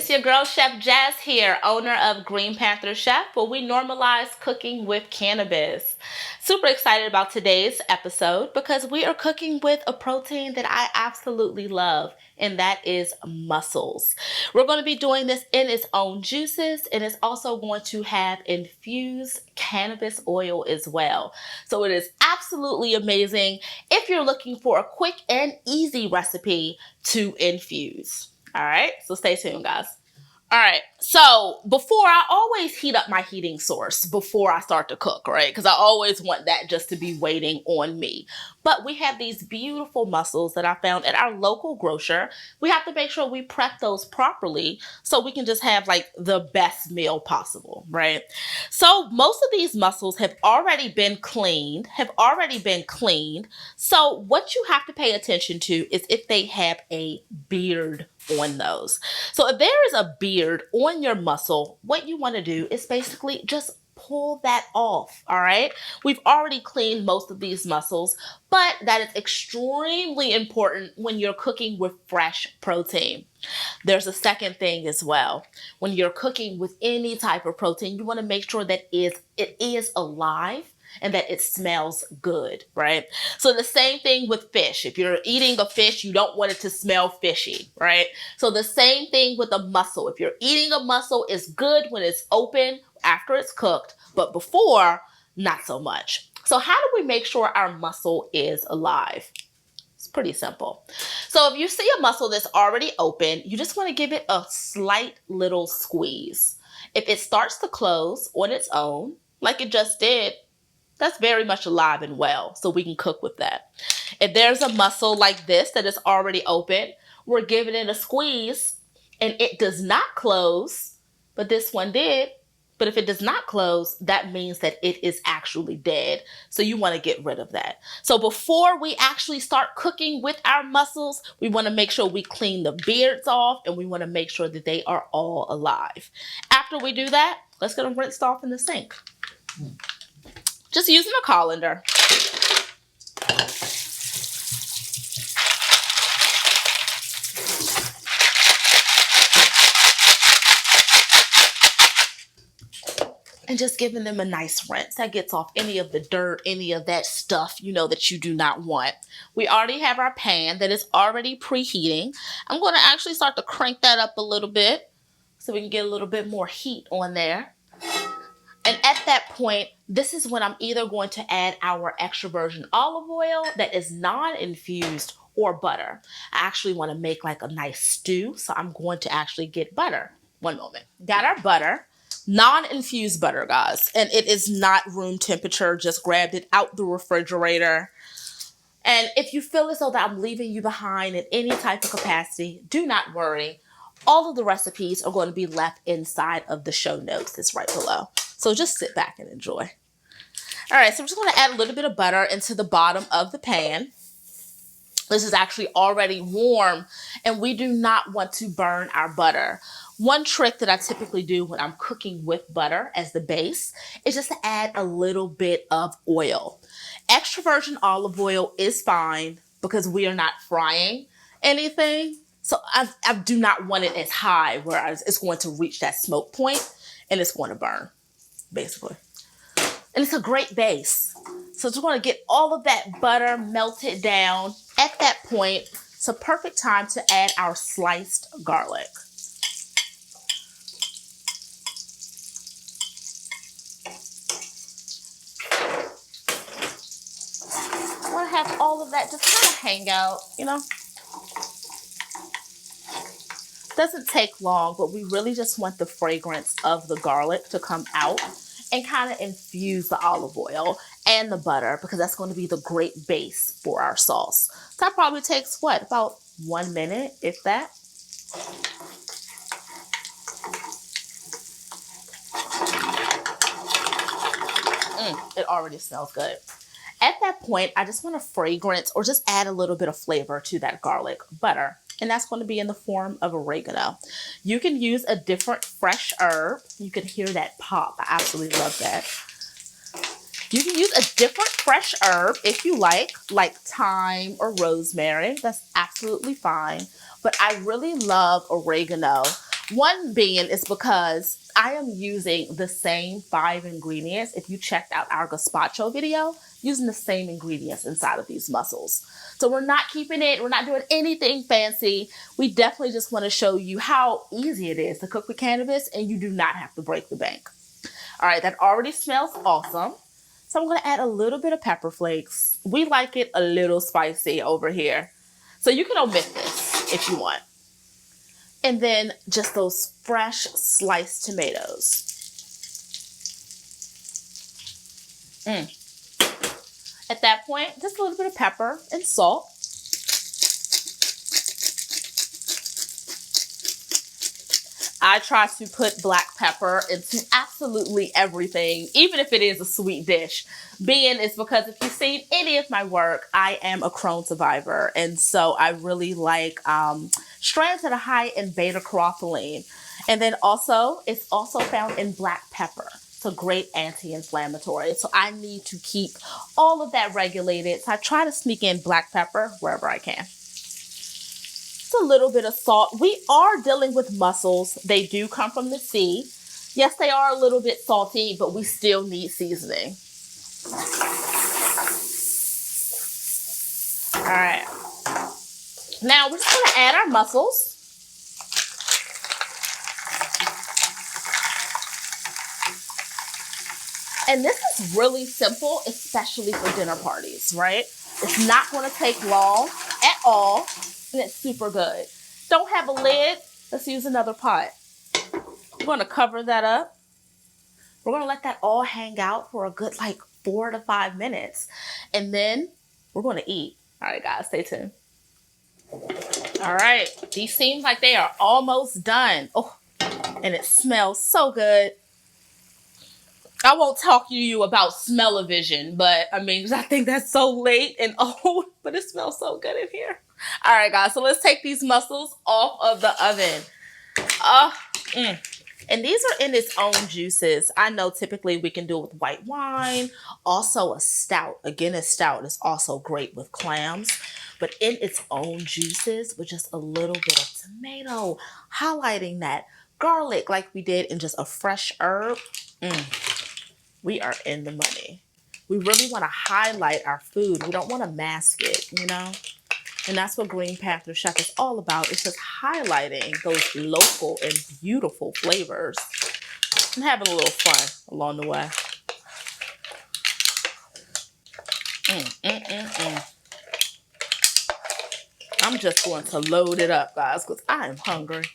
It's your girl, Chef Jazz here, owner of Green Panther Chef, where we normalize cooking with cannabis. Super excited about today's episode because we are cooking with a protein that I absolutely love, and that is mussels. We're going to be doing this in its own juices, and it's also going to have infused cannabis oil as well. So it is absolutely amazing if you're looking for a quick and easy recipe to infuse. All right, so stay tuned, guys. All right, so before I always heat up my heating source before I start to cook, right? Because I always want that just to be waiting on me. But we have these beautiful mussels that I found at our local grocer. We have to make sure we prep those properly so we can just have like the best meal possible, right? So most of these mussels have already been cleaned, So what you have to pay attention to is if they have a beard on those. So if there is a beard on your mussel, what you want to do is basically just pull that off, all right? We've already cleaned most of these mussels, but that is extremely important when you're cooking with fresh protein. There's a second thing as well. When you're cooking with any type of protein, you want to make sure that it is alive and that it smells good, right? So the same thing with fish. If you're eating a fish, you don't want it to smell fishy, right? So the same thing with a mussel. If you're eating a mussel, it's good when it's open after it's cooked, but before, not so much. So how do we make sure our mussel is alive? It's pretty simple. So if you see a mussel that's already open, you just want to give it a slight little squeeze. If it starts to close on its own, like it just did, that's very much alive and well, so we can cook with that. If there's a mussel like this that is already open, we're giving it a squeeze and it does not close, but this one did. But if it does not close, that means that it is actually dead. So you want to get rid of that. So before we actually start cooking with our mussels, we want to make sure we clean the beards off and we want to make sure that they are all alive. After we do that, let's get them rinsed off in the sink. Just using a colander. And just giving them a nice rinse. That gets off any of the dirt, any of that stuff, that you do not want. We already have our pan that is already preheating. I'm going to actually start to crank that up a little bit so we can get a little bit more heat on there. And at that point, this is when I'm either going to add our extra virgin olive oil that is non-infused or butter. I actually want to make like a nice stew, so I'm going to actually get butter. One moment. Got our butter. Non-infused butter, guys. And it is not room temperature. Just grabbed it out the refrigerator. And if you feel as though that I'm leaving you behind in any type of capacity, do not worry. All of the recipes are going to be left inside of the show notes that's right below. So just sit back and enjoy. All right, so I'm just going to add a little bit of butter into the bottom of the pan. This is actually already warm, and we do not want to burn our butter. One trick that I typically do when I'm cooking with butter as the base is just to add a little bit of oil. Extra virgin olive oil is fine because we are not frying anything. So I do not want it as high where it's going to reach that smoke point and it's going to burn, basically. And it's a great base. So just want to get all of that butter melted down. At that point, it's a perfect time to add our sliced garlic. I want to have all of that just kind of hang out, Doesn't take long, but we really just want the fragrance of the garlic to come out and kind of infuse the olive oil and the butter because that's going to be the great base for our sauce. So that probably takes, about 1 minute, if that. It already smells good. At that point, I just want to fragrance or just add a little bit of flavor to that garlic butter. And that's going to be in the form of oregano. You can use a different fresh herb. You can hear that pop. I absolutely love that. You can use a different fresh herb if you like thyme or rosemary. That's absolutely fine. But I really love oregano One being is because I am using the same 5 ingredients. If you checked out our gazpacho video, using the same ingredients inside of these mussels. So we're not keeping it, we're not doing anything fancy. We definitely just want to show you how easy it is to cook with cannabis, and you do not have to break the bank. All right, that already smells awesome. So I'm going to add a little bit of pepper flakes. We like it a little spicy over here. So you can omit this if you want. And then just those fresh sliced tomatoes. At that point, just a little bit of pepper and salt. I try to put black pepper into absolutely everything, even if it is a sweet dish. Being is because if you've seen any of my work, I am a Crohn survivor. And so I really like strands that are high in beta-carotene. And then also, it's also found in black pepper. It's a great anti-inflammatory. So I need to keep all of that regulated. So I try to sneak in black pepper wherever I can. A little bit of salt. We are dealing with mussels. They do come from the sea. Yes, they are a little bit salty, but we still need seasoning. All right. Now we're just going to add our mussels. And this is really simple, especially for dinner parties, right? It's not going to take long at all. And it's super good. Don't have a lid. Let's use another pot. We're going to cover that up. We're going to let that all hang out for a good 4 to 5 minutes. And then we're going to eat. All right, guys, stay tuned. All right. These seem like they are almost done. Oh, and it smells so good. I won't talk to you about smell-o-vision, but I think that's so late and old, but it smells so good in here. All right, guys, so let's take these mussels off of the oven. And these are in its own juices. I know typically we can do it with white wine, also a stout. Again, a stout is also great with clams, but in its own juices with just a little bit of tomato, highlighting that garlic like we did in just a fresh herb. We are in the money. We really want to highlight our food. We don't want to mask it, you know? And that's what Green Panther Chef is all about. It's just highlighting those local and beautiful flavors and having a little fun along the way. I'm just going to load it up, guys, because I am hungry.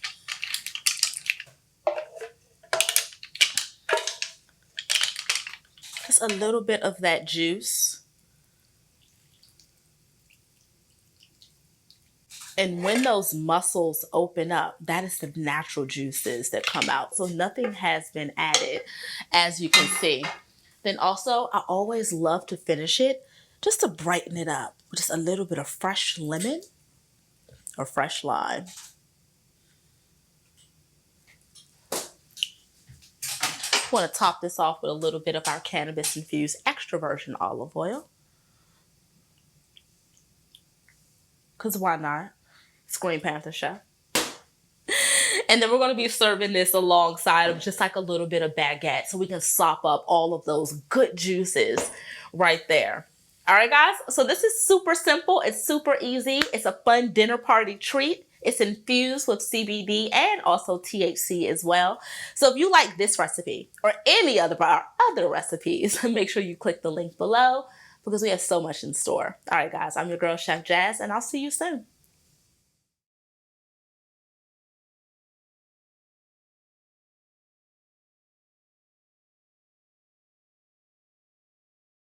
Just a little bit of that juice. And when those mussels open up, that is the natural juices that come out. So nothing has been added, as you can see. Then also, I always love to finish it just to brighten it up with just a little bit of fresh lemon or fresh lime. I want to top this off with a little bit of our cannabis infused extra virgin olive oil. Because why not? It's Green Panther Chef. And then we're going to be serving this alongside of just a little bit of baguette so we can sop up all of those good juices right there. All right, guys. So this is super simple. It's super easy. It's a fun dinner party treat. It's infused with CBD and also THC as well. So if you like this recipe or any other of our other recipes, make sure you click the link below because we have so much in store. All right, guys. I'm your girl, Chef Jazz, and I'll see you soon.